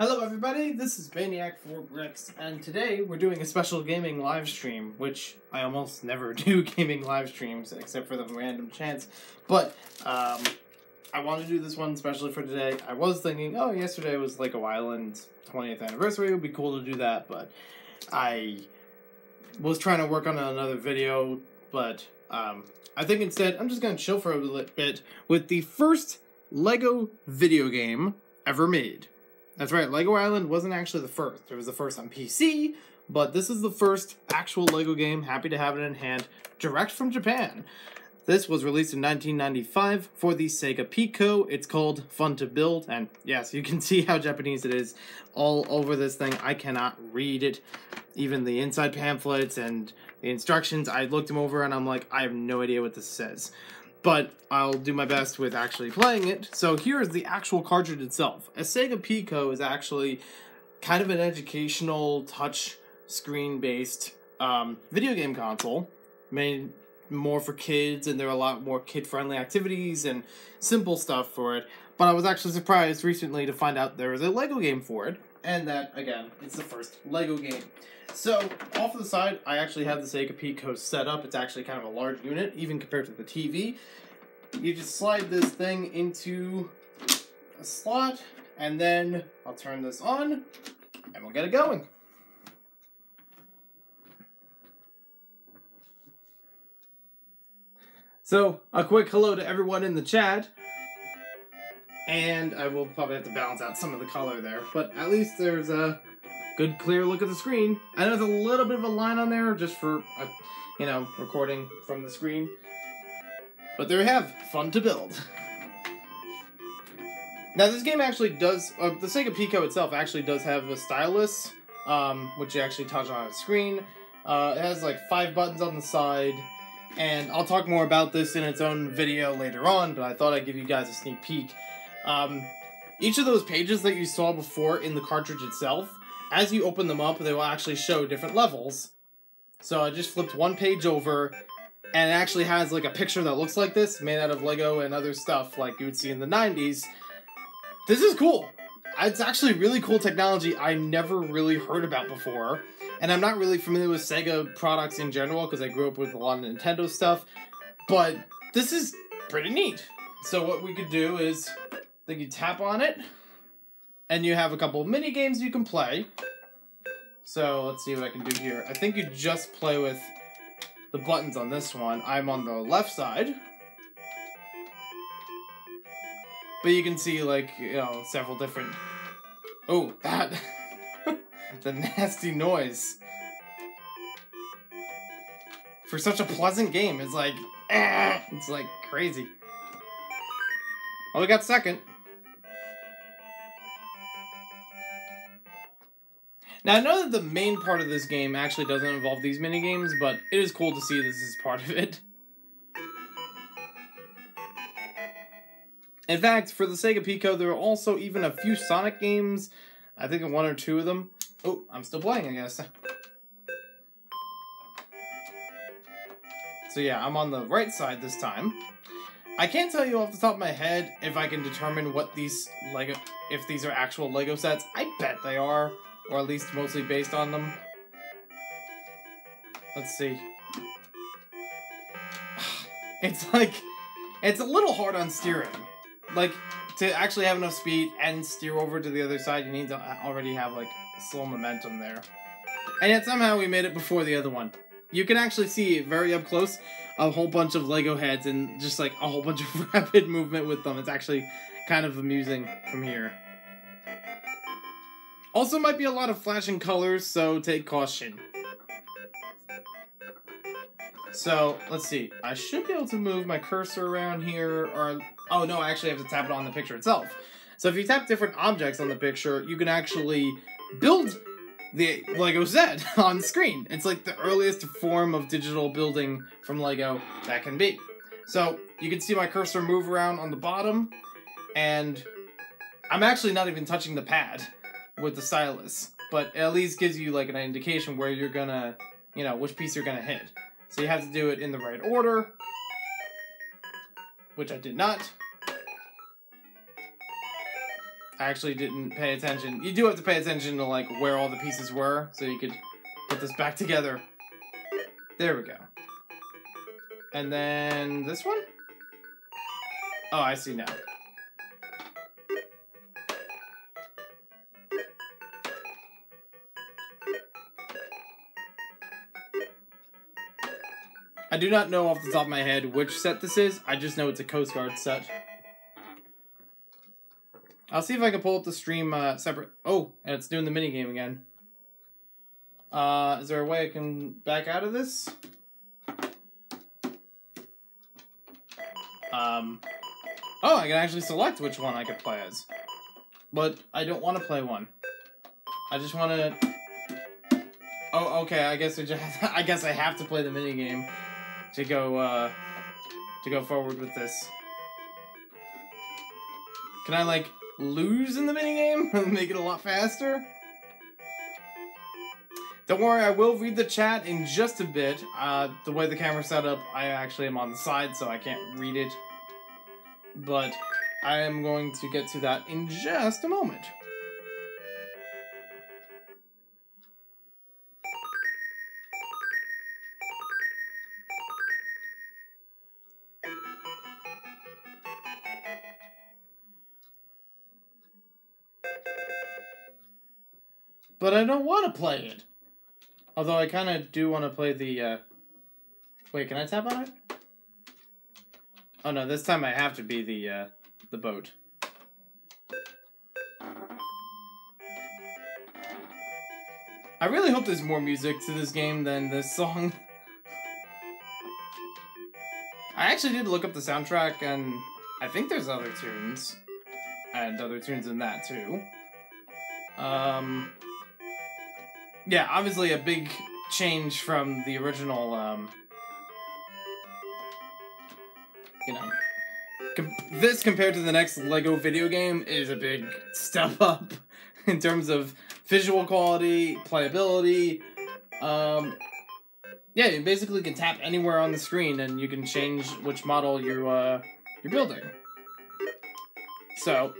Hello everybody, this is Maniac4Bricks, and today we're doing a special gaming live stream, which I almost never do gaming live streams, except for the random chance, but, I want to do this one especially for today. I was thinking, oh, yesterday was Lego Island 20th anniversary, it would be cool to do that, but I was trying to work on another video, but, I think instead I'm just going to chill for a little bit with the first Lego video game ever made. That's right, Lego Island wasn't actually the first. It was the first on PC, but this is the first actual Lego game, happy to have it in hand, direct from Japan. This was released in 1995 for the Sega Pico. It's called Fun to Build, and yes, you can see how Japanese it is all over this thing. I cannot read it. Even the inside pamphlets and the instructions, I looked them over and I'm like, I have no idea what this says. But I'll do my best with actually playing it. So here is the actual cartridge itself. A Sega Pico is actually kind of an educational touch screen based video game console made more for kids, and there are a lot more kid friendly activities and simple stuff for it. But I was actually surprised recently to find out there was a Lego game for it, and that again, it's the first Lego game. So, off to the side, I actually have the Sega Pico set up. It's actually kind of a large unit, even compared to the TV. You just slide this thing into a slot, and then I'll turn this on, and we'll get it going. So, a quick hello to everyone in the chat. And I will probably have to balance out some of the color there, but at least there's a good clear look at the screen. I know there's a little bit of a line on there just for, recording from the screen. But there we have, Fun to Build. Now this game actually does, the Sega Pico itself actually does have a stylus, which you actually touch on the screen. It has like 5 buttons on the side, and I'll talk more about this in its own video later on, but I thought I'd give you guys a sneak peek. Each of those pages that you saw before in the cartridge itself, as you open them up, they will actually show different levels. So I just flipped one page over, and it actually has like a picture that looks like this, made out of Lego and other stuff like you would see in the 90s. This is cool. It's actually really cool technology I never really heard about before. And I'm not really familiar with Sega products in general because I grew up with a lot of Nintendo stuff. But this is pretty neat. So what we could do is, you tap on it, and you have a couple of mini games you can play. So let's see what I can do here. I think you just play with the buttons on this one. I'm on the left side. But you can see, like, several different... Oh, that... the nasty noise. For such a pleasant game, it's like... It's like crazy. Oh, we got second. Now, I know that the main part of this game actually doesn't involve these minigames, but it is cool to see this as part of it. In fact, for the Sega Pico, there are also even a few Sonic games. I think 1 or 2 of them. Oh, I'm still playing, I guess. So yeah, I'm on the right side this time. I can't tell you off the top of my head if I can determine what these Lego, if these are actual Lego sets. I bet they are, or at least mostly based on them. Let's see. It's like, it's a little hard on steering. Like, to actually have enough speed and steer over to the other side, you need to already have, like, slow momentum there. And yet somehow we made it before the other one. You can actually see very up close a whole bunch of Lego heads and just, like, a whole bunch of rapid movement with them. It's actually kind of amusing from here. Also might be a lot of flashing colors, so take caution. So, let's see. I should be able to move my cursor around here, or... Oh, no, I actually have to tap it on the picture itself. So if you tap different objects on the picture, you can actually build the Lego set on screen. It's like the earliest form of digital building from Lego that can be. So, you can see my cursor move around on the bottom, and I'm actually not even touching the pad with the stylus, but it at least gives you like an indication where you're gonna, which piece you're gonna hit. So you have to do it in the right order, which I did not. I actually didn't pay attention. You do have to pay attention to, like, where all the pieces were, so you could put this back together. There we go. And then this one? Oh, I see now. I do not know off the top of my head which set this is. I just know it's a Coast Guard set. I'll see if I can pull up the stream separate. Oh, and it's doing the minigame again. Is there a way I can back out of this? Oh, I can actually select which one I could play as. But I don't want to play one. I just want to... Oh, okay, I guess I guess I have to play the minigame to go forward with this. Can I, like, lose in the minigame and make it a lot faster? Don't worry, I will read the chat in just a bit. The way the camera's set up, I actually am on the side, so I can't read it. But I am going to get to that in just a moment. But I don't want to play it. Although I kind of do want to play the, Wait, can I tap on it? Oh no, this time I have to be the boat. I really hope there's more music to this game than this song. I actually did look up the soundtrack, and I think there's other tunes. And other tunes in that, too. Yeah, obviously a big change from the original, you know... this compared to the next LEGO video game is a big step up in terms of visual quality, playability. Yeah, you basically can tap anywhere on the screen and you can change which model you're building. So,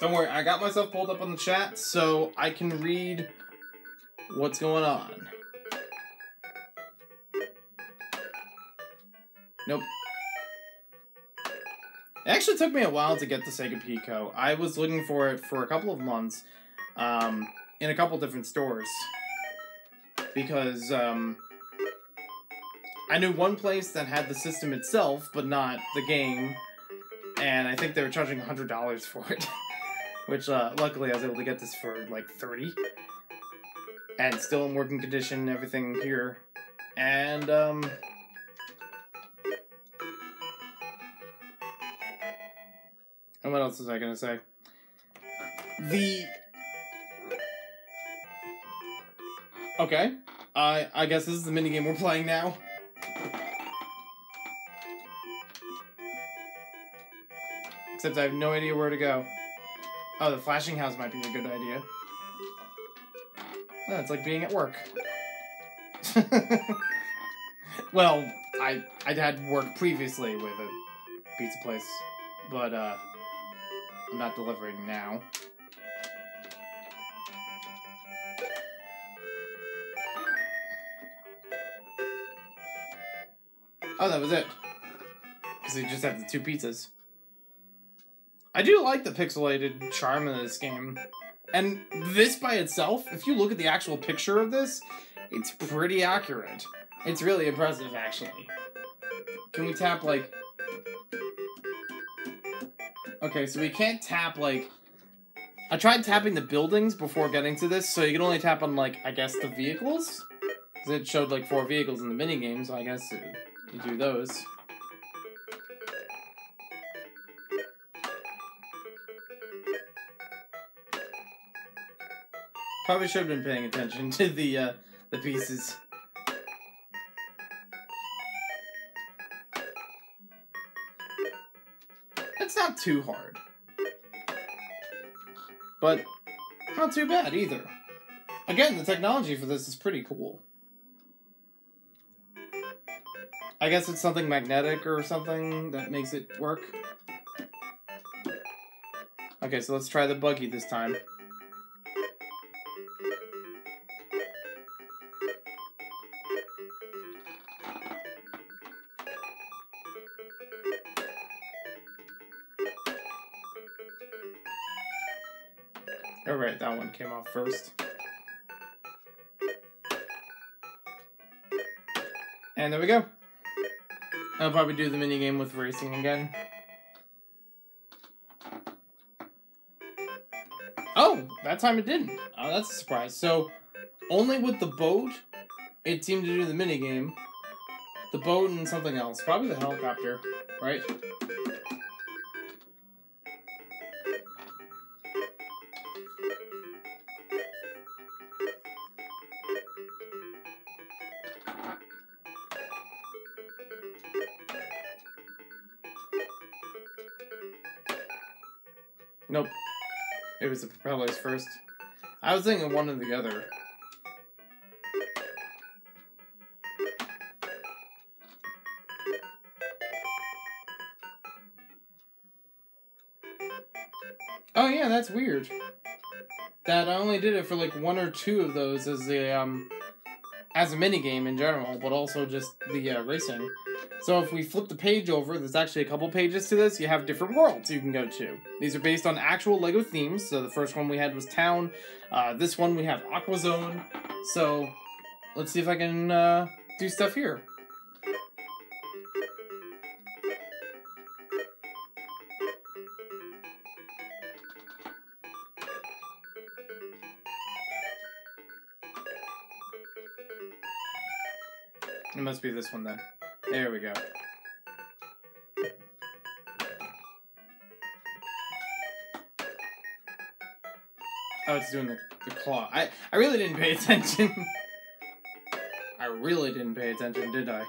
don't worry, I got myself pulled up on the chat so I can read what's going on. Nope. It actually took me a while to get the Sega Pico. I was looking for it for a couple of months, in a couple different stores. Because, I knew one place that had the system itself, but not the game. And I think they were charging $100 for it. Which, luckily I was able to get this for, like, $30. And still in working condition, everything here. And, and what else was I gonna say? Okay. I guess this is the minigame we're playing now. Except I have no idea where to go. Oh, the flashing house might be a good idea. Oh, it's like being at work. Well, I had work previously with a pizza place, but I'm not delivering now. Oh, that was it. Because you just have the two pizzas. I do like the pixelated charm of this game. And this by itself, if you look at the actual picture of this, it's pretty accurate. It's really impressive, actually. Can we tap, like... Okay, so we can't tap, like... I tried tapping the buildings before getting to this, so you can only tap on, like, I guess the vehicles? Because it showed, like, 4 vehicles in the minigame, so I guess you do those. Probably should have been paying attention to the pieces. It's not too hard. But not too bad either. Again, the technology for this is pretty cool. I guess it's something magnetic or something that makes it work. Okay, so let's try the buggy this time. Alright, that one came off first. And there we go. I'll probably do the minigame with racing again. Oh, that time it didn't. Oh, that's a surprise. So, only with the boat, it seemed to do the minigame. The boat and something else. Probably the helicopter, right? Nope. It was the propellers first. I was thinking one or the other. Oh yeah, that's weird. That I only did it for like one or two of those as a minigame in general, but also just the racing. So if we flip the page over, there's actually a couple pages to this. You have different worlds you can go to. These are based on actual LEGO themes. So the first one we had was Town. This one we have Aqua Zone. So let's see if I can do stuff here. It must be this one then. There we go. Oh, it's doing the claw. I really didn't pay attention. I really didn't pay attention, did I?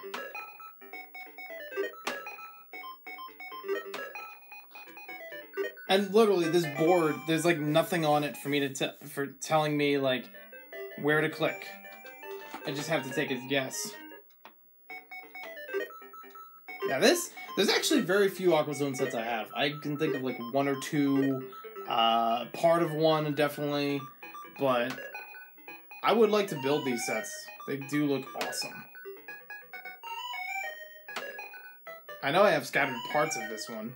And literally, this board, there's like nothing on it for me to for telling me like where to click. I just have to take a guess. Now there's actually very few Aqua Zone sets I have. I can think of like one or two, part of one definitely, but I would like to build these sets. They do look awesome. I know I have scattered parts of this one.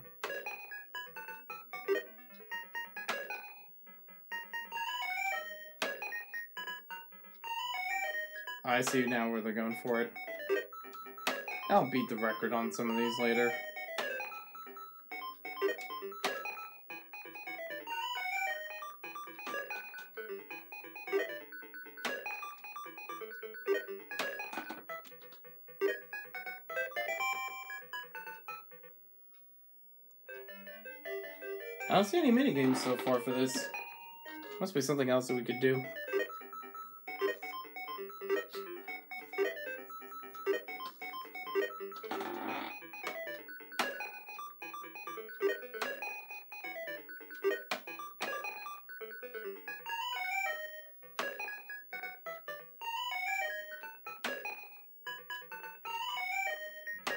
I see now where they're going for it. I'll beat the record on some of these later. I don't see any minigames so far for this. Must be something else that we could do.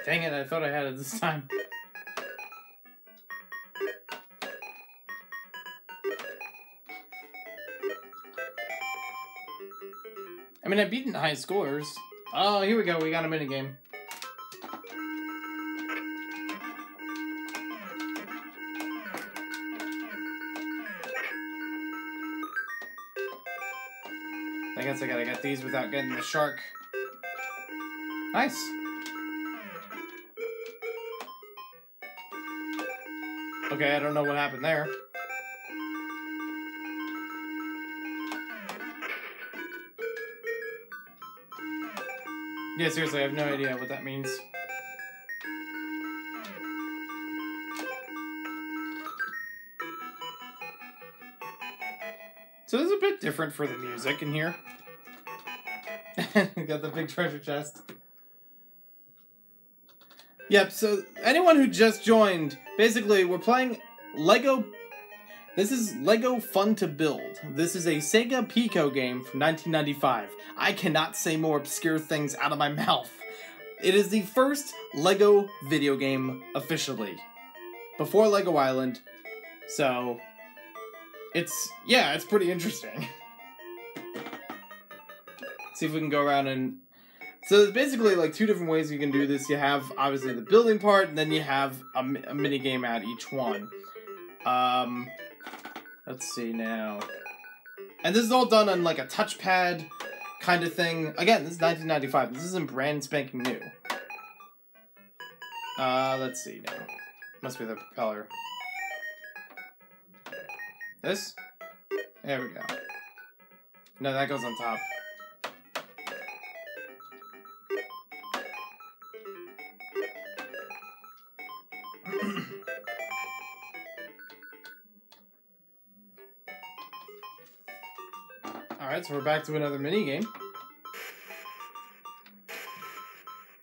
Dang it, I thought I had it this time. I mean, I've beaten high scores. Oh, here we go, we got a minigame. I guess I gotta get these without getting the shark. Nice. Okay, I don't know what happened there. Yeah, seriously, I have no idea what that means. So this is a bit different for the music in here. Got the big treasure chest. Yep, so anyone who just joined, basically we're playing LEGO. This is LEGO Fun to Build. This is a Sega Pico game from 1995. I cannot say more obscure things out of my mouth. It is the first LEGO video game officially. Before LEGO Island. So, yeah, it's pretty interesting. See if we can go around and... So there's basically like two different ways you can do this. You have obviously the building part, and then you have a mini game at each one. Let's see now. And this is all done on like a touchpad kind of thing. Again, this is 1995. This isn't brand spanking new. Let's see now. Must be the propeller. This? There we go. No, that goes on top. Alright, so we're back to another mini game.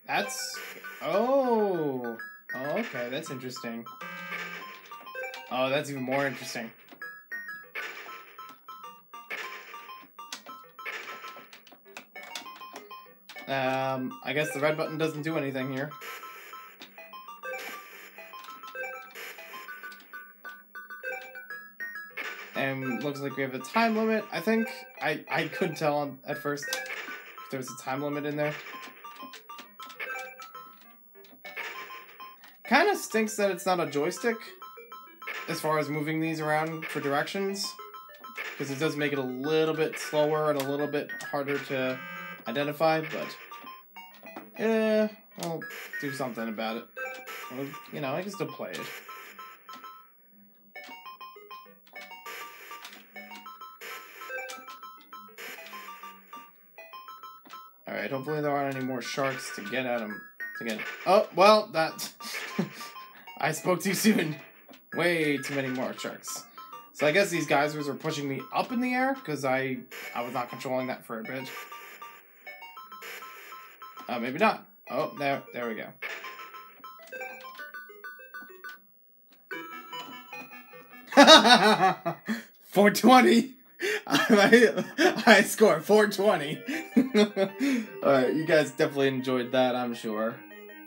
That's... Oh! Oh, okay, that's interesting. Oh, that's even more interesting. I guess the red button doesn't do anything here. And looks like we have a time limit, I think. I couldn't tell at first if there was a time limit in there. Kind of stinks that it's not a joystick as far as moving these around for directions, because it does make it a little bit slower and a little bit harder to identify, but I'll do something about it. Well, you know, I can still play it. Alright, hopefully there aren't any more sharks to get at him. Oh, well, that... I spoke too soon. Way too many more sharks. So I guess these geysers are pushing me up in the air, because I was not controlling that for a bit. Maybe not. Oh, there we go. $420. I score 420. Alright, you guys definitely enjoyed that, I'm sure.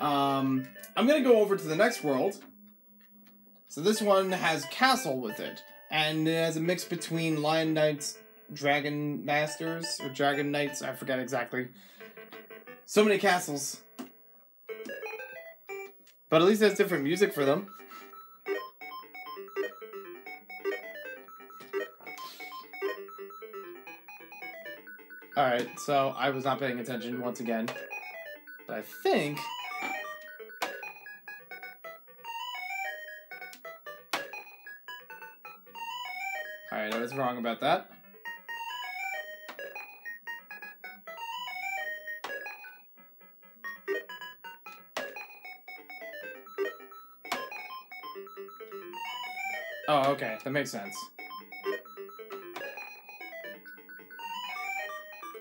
I'm gonna go over to the next world. So this one has castle with it, and it has a mix between Lion Knights, Dragon Masters, or Dragon Knights, I forget exactly. So many castles. But at least it has different music for them. Alright, so I was not paying attention once again. But I think... Alright, I was wrong about that. Oh, okay, that makes sense.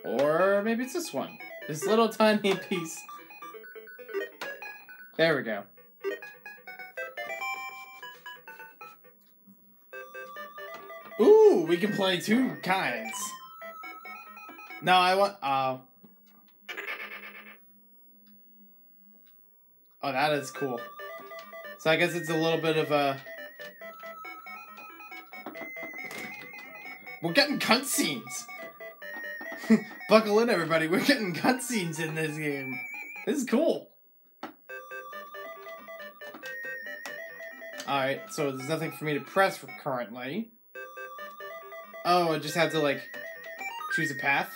Or maybe it's this one. This little tiny piece. There we go. Ooh, we can play two kinds. No, I want... Oh, that is cool. So I guess it's a little bit of a... We're getting cutscenes! Buckle in, everybody. We're getting cutscenes in this game. This is cool. Alright, so there's nothing for me to press currently. Oh, I just have to, like, choose a path.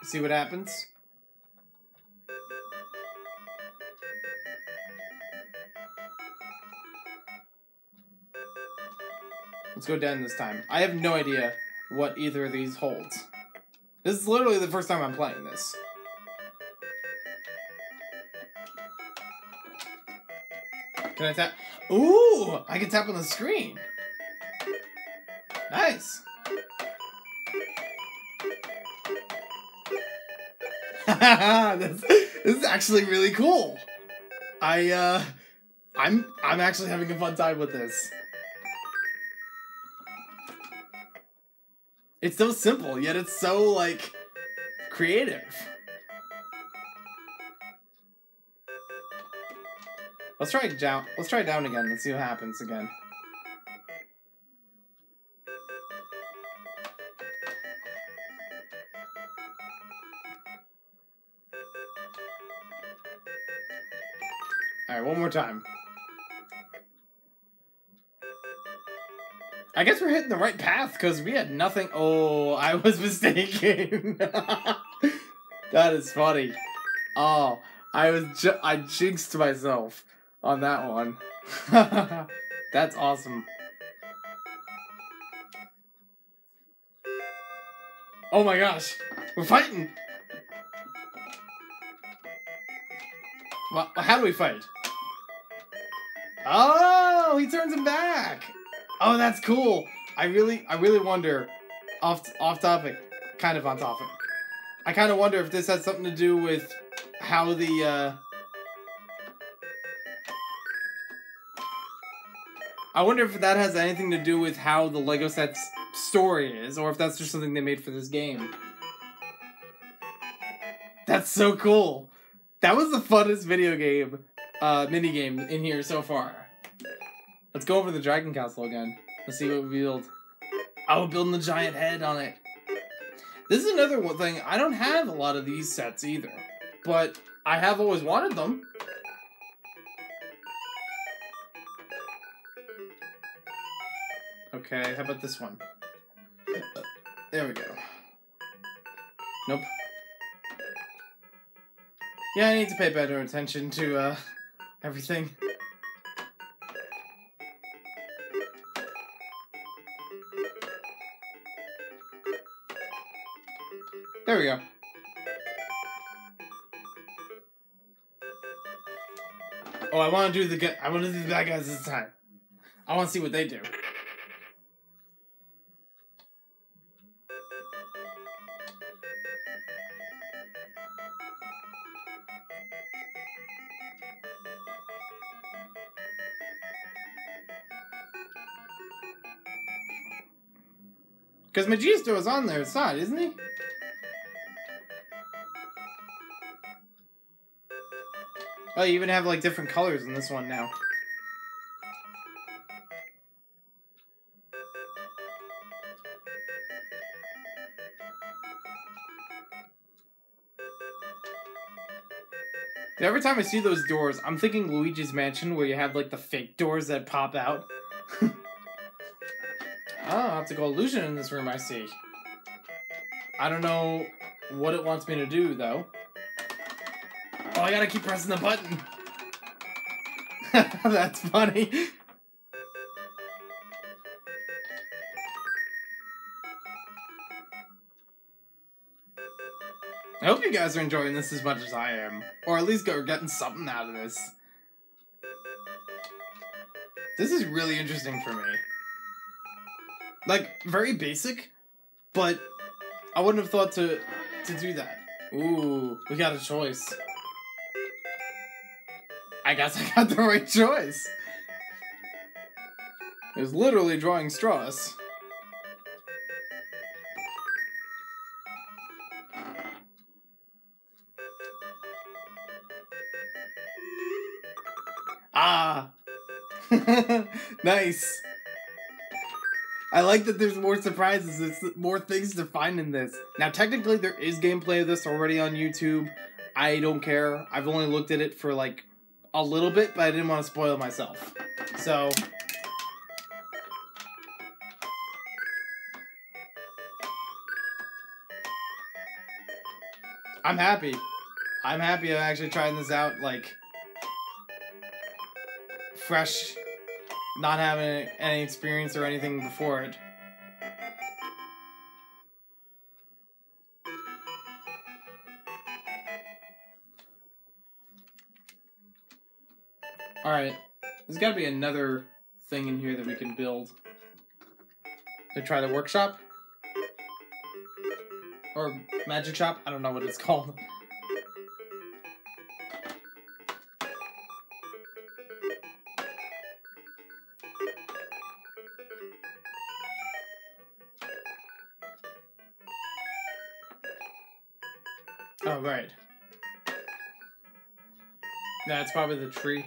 See what happens. Let's go down this time. I have no idea what either of these holds. This is literally the first time I'm playing this. Can I tap? Ooh! I can tap on the screen. Nice. this is actually really cool. I'm actually having a fun time with this. It's so simple, yet it's so, like, creative. Let's try down again. Let's see what happens again. Alright, one more time. I guess we're hitting the right path, because we had nothing. Oh, I was mistaken. That is funny. Oh, I jinxed myself on that one. That's awesome. Oh my gosh, we're fighting. Well, how do we fight? Oh, he turns him back. Oh, that's cool. I really wonder, off topic, kind of on topic. I kind of wonder if this has something to do with how the, I wonder if that has anything to do with how the Lego set's story is, or if that's just something they made for this game. That's so cool. That was the funnest video game, minigame in here so far. Let's go over the Dragon Castle again. Let's see what we build. Oh, building the giant head on it. This is another one thing. I don't have a lot of these sets either, but I have always wanted them. Okay, how about this one? There we go. Nope. Yeah, I need to pay better attention to, everything. There we go. Oh, I want to do the bad guys this time. I want to see what they do. Because Magisto is on their side, isn't he? Oh, you even have, like, different colors in this one now. Every time I see those doors, I'm thinking Luigi's Mansion, where you have, like, the fake doors that pop out. Oh, optical illusion in this room, I see. I don't know what it wants me to do, though. Oh, I gotta keep pressing the button. That's funny. I hope you guys are enjoying this as much as I am. Or at least are getting something out of this. This is really interesting for me. Like, very basic, but I wouldn't have thought to do that. Ooh, we got a choice. I guess I got the right choice. It was literally drawing straws. Ah! Nice. I like that there's more surprises, there's more things to find in this. Now, technically, there is gameplay of this already on YouTube. I don't care. I've only looked at it for, like, a little bit, but I didn't want to spoil myself. So... I'm happy. I'm happy I'm actually trying this out, like... fresh, not having any experience or anything before it. Alright, there's gotta be another thing in here that we can build. To try the workshop? Or magic shop? I don't know what it's called. Oh, right. That's probably the tree.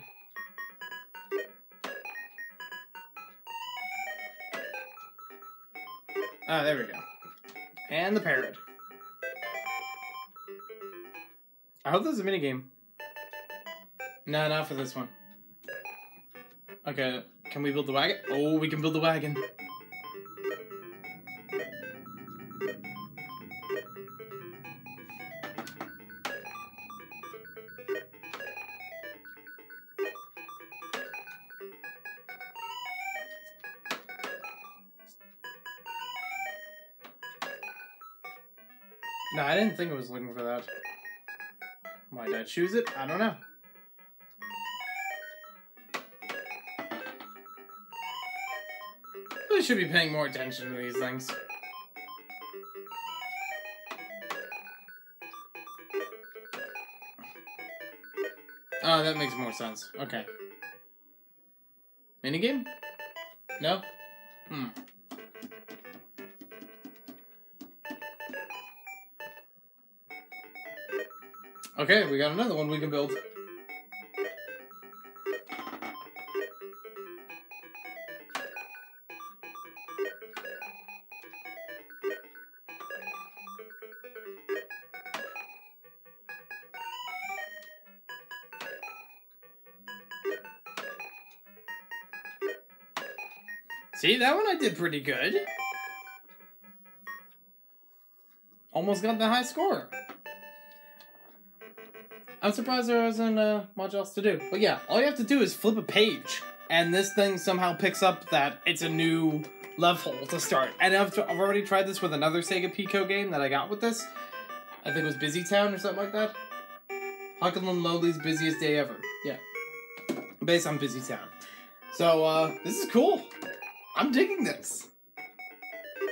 Ah, there we go. And the parrot. I hope there's a minigame. No, not for this one. Okay, can we build the wagon? Oh, we can build the wagon. No, I didn't think I was looking for that. Why did I choose it? I don't know. Really should be paying more attention to these things. Oh, that makes more sense. Okay. Minigame? No? Hmm. Okay, we got another one we can build. See, that one I did pretty good. Almost got the high score. I'm surprised there wasn't much else to do. But yeah, all you have to do is flip a page, and this thing somehow picks up that it's a new level to start. And I've already tried this with another Sega Pico game that I got with this. I think it was Busy Town or something like that. Huckle and Lowly's Busiest Day Ever. Yeah. Based on Busy Town. So, this is cool. I'm digging this.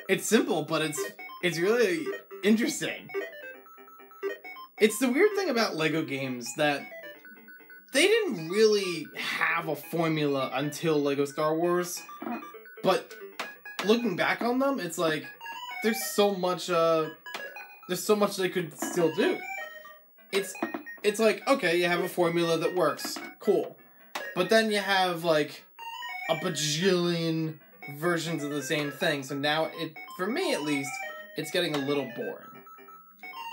It's simple, but it's really interesting. It's the weird thing about LEGO games that they didn't really have a formula until LEGO Star Wars. But looking back on them, it's like there's so much they could still do. It's like, okay, you have a formula that works. Cool. But then you have like a bajillion versions of the same thing. So now for me at least, it's getting a little boring.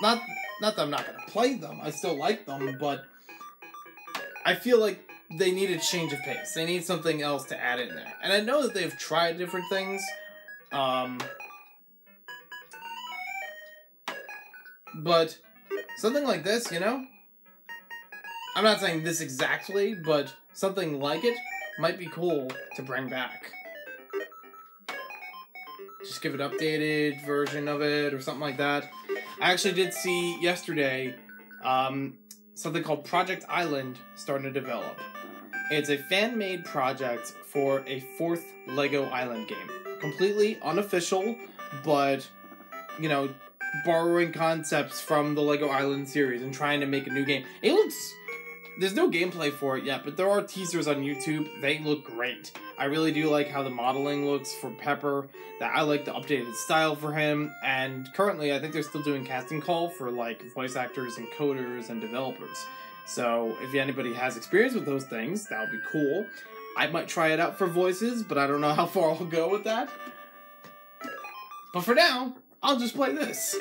Not that I'm not gonna play them, I still like them, but I feel like they need a change of pace. They need something else to add in there. And I know that they've tried different things. But something like this, you know? I'm not saying this exactly, but something like it might be cool to bring back. Just give an updated version of it or something like that. I actually did see yesterday something called Project Island starting to develop. It's a fan-made project for a 4th LEGO Island game. Completely unofficial, but, you know, borrowing concepts from the LEGO Island series and trying to make a new game. It looks... There's no gameplay for it yet, but there are teasers on YouTube. They look great. I really do like how the modeling looks for Pepper. I like the updated style for him. And currently, I think they're still doing casting call for like voice actors and coders and developers. So if anybody has experience with those things, that would be cool. I might try it out for voices, but I don't know how far I'll go with that. But for now, I'll just play this.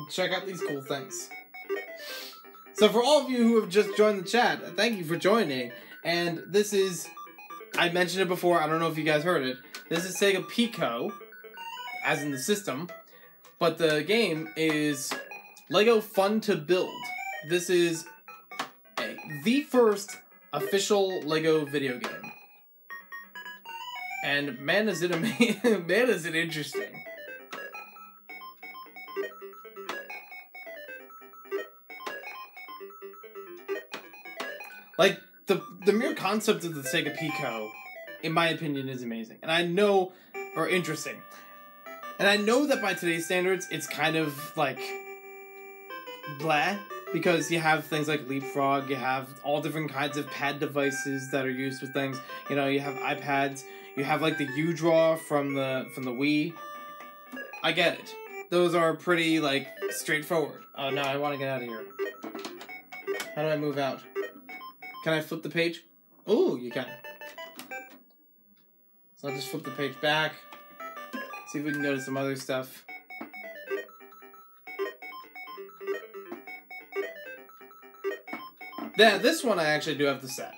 Check out these cool things. So for all of you who have just joined the chat, thank you for joining. And this is, I mentioned it before, I don't know if you guys heard it. This is Sega Pico, as in the system. But the game is LEGO Fun to Build. This is the first official LEGO video game. And man is it amazing, man is it interesting. Like, the mere concept of the Sega Pico, in my opinion, is amazing. And I know, or interesting. And I know that by today's standards, it's kind of, like, blah. Because you have things like Leapfrog, you have all different kinds of pad devices that are used with things. You know, you have iPads, you have, like, the U-Draw from the Wii. I get it. Those are pretty, like, straightforward. Oh, no, I want to get out of here. How do I move out? Can I flip the page? Oh, you can. So I'll just flip the page back. See if we can go to some other stuff. This one I actually do have the set.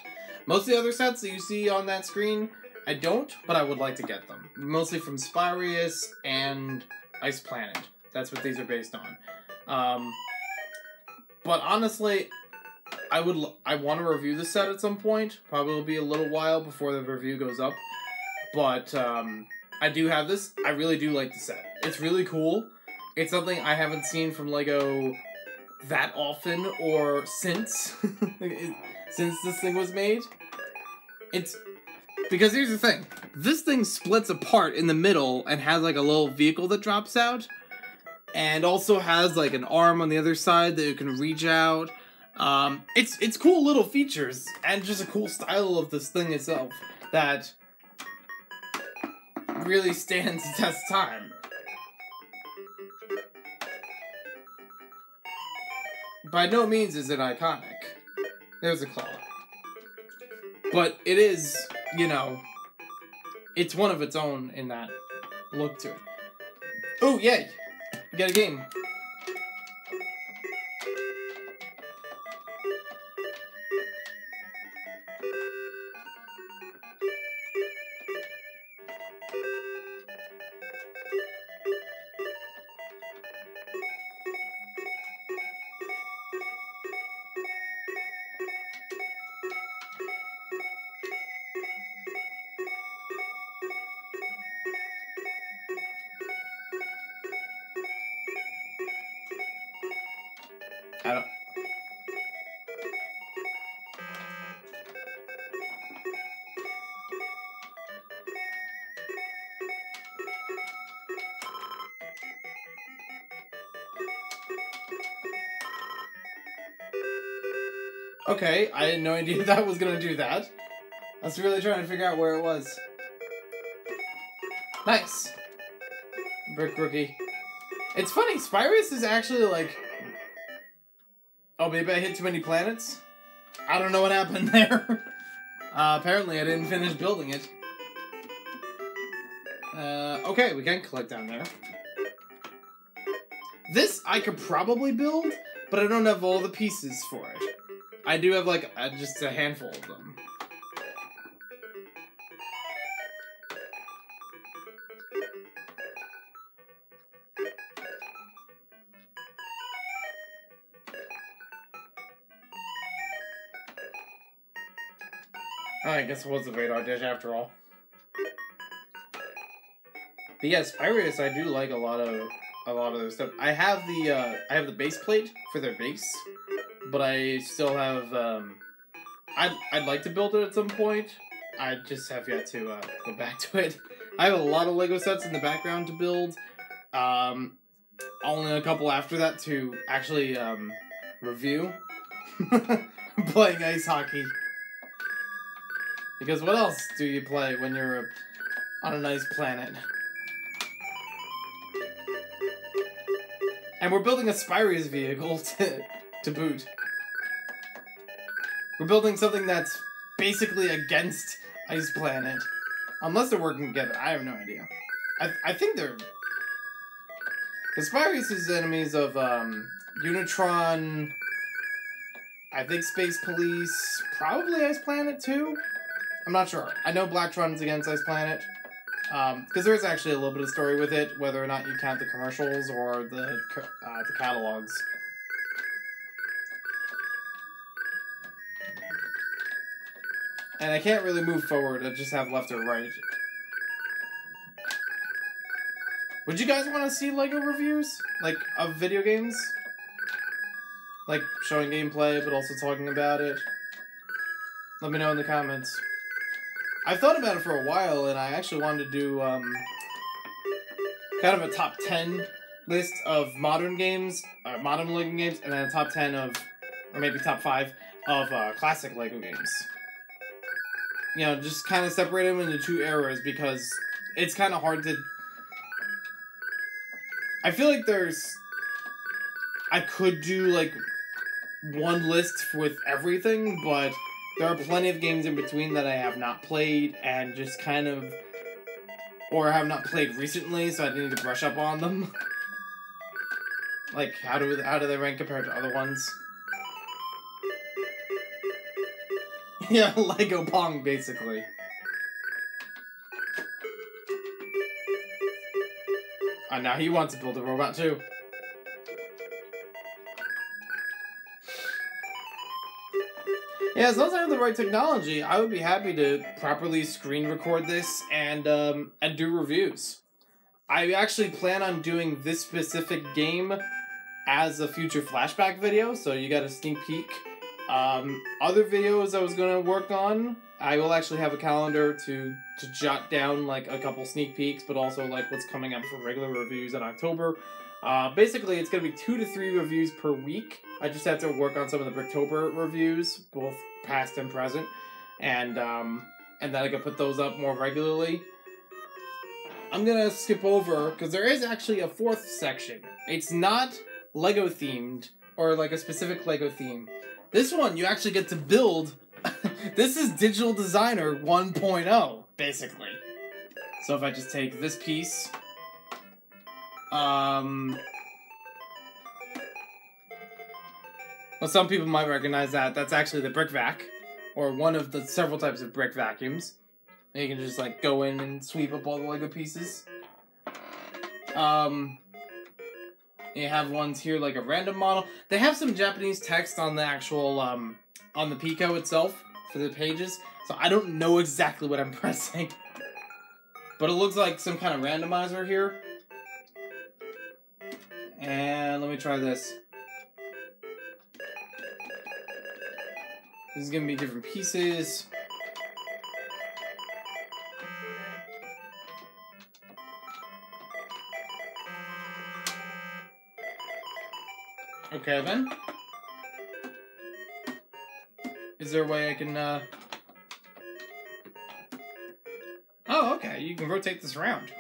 Most of the other sets that you see on that screen, I don't, but I would like to get them. Mostly from Spyrius and Ice Planet. That's what these are based on. But honestly, I want to review the set at some point. Probably will be a little while before the review goes up. But I do have this. I really do like the set. It's really cool. It's something I haven't seen from LEGO that often or since this thing was made. It's because here's the thing. This thing splits apart in the middle and has like a little vehicle that drops out. And also has like an arm on the other side that you can reach out. It's cool little features and just a cool style of this thing itself that really stands the test of time. By no means is it iconic. There's a claw. But it is, you know, it's one of its own in that look to it. Oh, yay! We got a game. I don't... Okay, I had no idea that was gonna do that. I was really trying to figure out where it was. Nice! Brick Rookie. It's funny, Spyrius is actually like... Oh, maybe I hit too many planets? I don't know what happened there. Apparently I didn't finish building it. Okay, we can collect down there. This I could probably build, but I don't have all the pieces for it. I do have, like, just a handful of them. I guess it was a radar dish after all. But yeah, Spyrius, I do like a lot of their stuff. I have the base plate for their base, but I still have I'd like to build it at some point. I just have yet to go back to it. I have a lot of LEGO sets in the background to build. Only a couple after that to actually review. Playing ice hockey. Because what else do you play when you're on a nice planet? And we're building a Spyrius vehicle to boot. We're building something that's basically against Ice Planet. Unless they're working together. I have no idea. I think they're... Because Spyrius is enemies of Unitron, I think Space Police, probably Ice Planet too? I'm not sure. I know Blacktron's against Ice Planet. Because there's actually a little bit of story with it, whether or not you count the commercials or the catalogs. And I can't really move forward, I just have left or right. Would you guys want to see LEGO reviews? Like, of video games? Like, showing gameplay, but also talking about it? Let me know in the comments. I've thought about it for a while, and I actually wanted to do, kind of a top 10 list of modern games, modern LEGO games, and then a top 10 of, or maybe top 5 of, classic LEGO games. You know, just kind of separate them into two eras, because it's kind of hard to... I feel like I could do, like, one list with everything, but there are plenty of games in between that I have not played, and just kind of... Or have not played recently, so I need to brush up on them. Like, how do they rank compared to other ones? Yeah, Lego Pong, basically. Now he wants to build a robot, too. Yeah, as long as I have the right technology, I would be happy to properly screen record this and do reviews. I actually plan on doing this specific game as a future flashback video, so you got a sneak peek. Other videos I was going to work on, I will actually have a calendar to jot down like a couple sneak peeks, but also like what's coming up for regular reviews in October. Basically, it's going to be 2 to 3 reviews per week. I just have to work on some of the Bricktober reviews, both past and present, and then I can put those up more regularly. I'm going to skip over, because there is actually a 4th section. It's not Lego themed, or like a specific Lego theme. This one, you actually get to build. This is Digital Designer 1.0, basically. So if I just take this piece, well, some people might recognize that. That's actually the brick vac, or one of the several types of brick vacuums. And you can just like go in and sweep up all the Lego pieces. You have ones here like a random model. They have some Japanese text on the actual on the Pico itself for the pages, so I don't know exactly what I'm pressing. But it looks like some kind of randomizer here. And let me try this. This is gonna be different pieces. Okay, then. Is there a way I can, Oh, okay, you can rotate this around.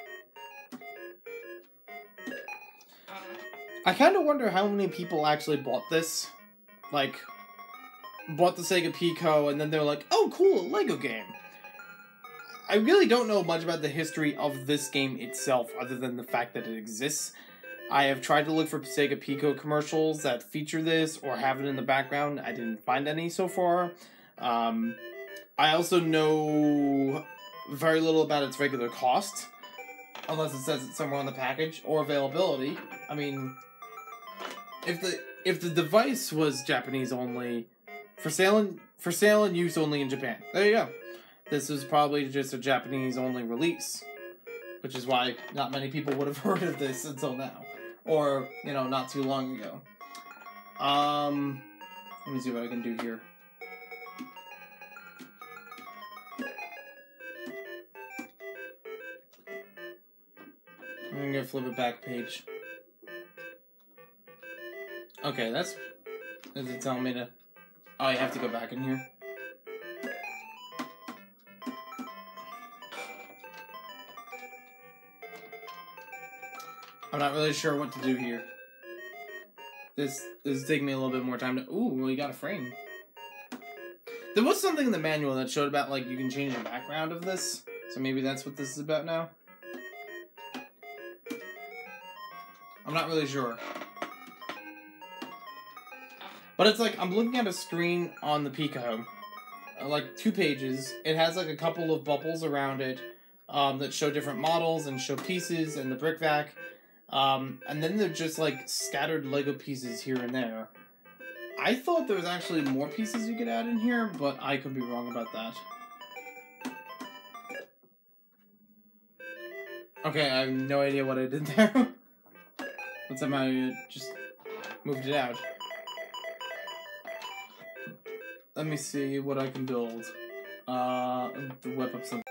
I kind of wonder how many people actually bought this. Like, bought the Sega Pico, and then they're like, oh, cool, a Lego game. I really don't know much about the history of this game itself, other than the fact that it exists. I have tried to look for Sega Pico commercials that feature this or have it in the background. I didn't find any so far. I also know very little about its regular cost, unless it says it somewhere on the package, or availability. I mean, if the device was Japanese only, for sale and use only in Japan. There you go. This was probably just a Japanese only release, which is why not many people would have heard of this until now. Or, you know, not too long ago. Let me see what I can do here. I'm gonna flip it back page. Okay, that's... Is it telling me to... Oh, you have to go back in here. I'm not really sure what to do here. This is taking me a little bit more time to... Ooh, we got a frame. There was something in the manual that showed about, like, you can change the background of this. So maybe that's what this is about now. I'm not really sure. But it's like, I'm looking at a screen on the Pico. Like, 2 pages. It has, like, a couple of bubbles around it that show different models and show pieces and the brick vac. And then they're just, like, scattered Lego pieces here and there. I thought there was actually more pieces you could add in here, but I could be wrong about that. Okay, I have no idea what I did there. But somehow you just moved it out. Let me see what I can build. Whip up something